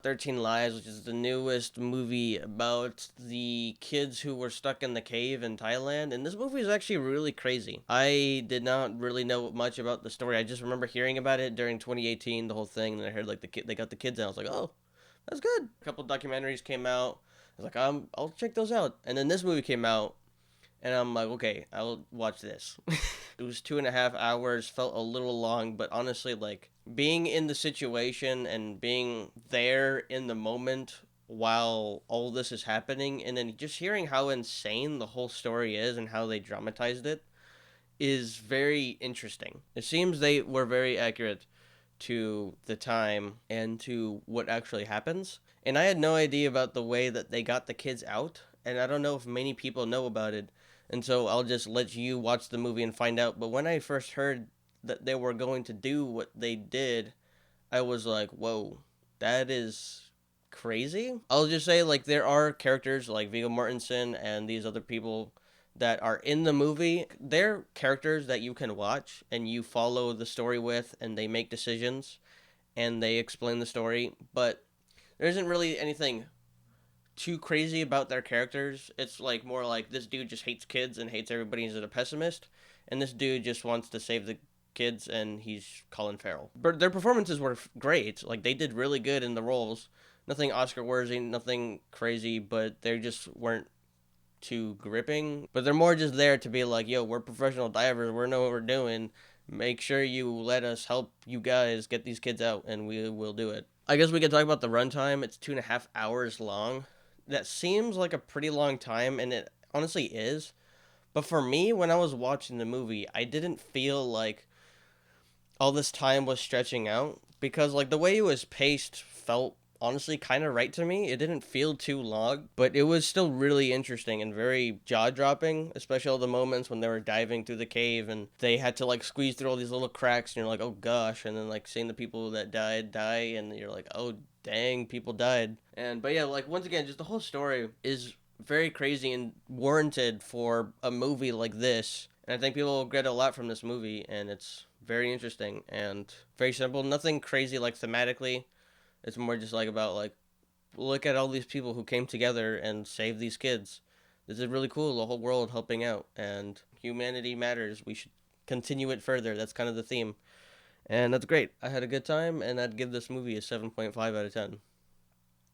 13 Lives, which is the newest movie about the kids who were stuck in the cave in Thailand. And this movie is actually really crazy. I did not really know much about the story. I just remember hearing about it during 2018, the whole thing. And I heard like they got the kids out. I was like, oh, that's good. A couple documentaries came out. I was like, I'll check those out. And then this movie came out, and I'm like, okay, I'll watch this. It was 2.5 hours, felt a little long, but honestly, like, being in the situation and being there in the moment while all this is happening, and then just hearing how insane the whole story is and how they dramatized it is very interesting. It seems they were very accurate to the time and to what actually happens. And I had no idea about the way that they got the kids out, and I don't know if many people know about it. And so I'll just let you watch the movie and find out. But when I first heard that they were going to do what they did, I was like, whoa, that is crazy. I'll just say, like, there are characters like Viggo Mortensen and these other people that are in the movie. They're characters that you can watch and you follow the story with, and they make decisions and they explain the story. But there isn't really anything too crazy about their characters. It's like more like this dude just hates kids and hates everybody. He's a pessimist, and this dude just wants to save the kids, and he's Colin Farrell. But their performances were great. Like, they did really good in the roles. Nothing Oscar worthy, nothing crazy, but they just weren't too gripping. But they're more just there to be like, yo, we're professional divers. We know what we're doing. Make sure you let us help you guys get these kids out, and we will do it. I guess we could talk about the runtime. It's 2.5 hours long. That seems like a pretty long time, and it honestly is. But for me, when I was watching the movie, I didn't feel like all this time was stretching out, because like the way it was paced felt honestly kind of right to me. It didn't feel too long, but it was still really interesting and very jaw-dropping, especially all the moments when they were diving through the cave and they had to like squeeze through all these little cracks, and you're like, oh gosh, and then like seeing the people that died die, and you're like, oh dang, people died. And but yeah, like once again, just the whole story is very crazy and warranted for a movie like this. And I think people will get a lot from this movie, and it's very interesting and very simple. Nothing crazy like thematically. It's more just like about like, look at all these people who came together and saved these kids. This is really cool. The whole world helping out, and humanity matters. We should continue it further. That's kind of the theme, and that's great. I had a good time, and I'd give this movie a 7.5 out of 10.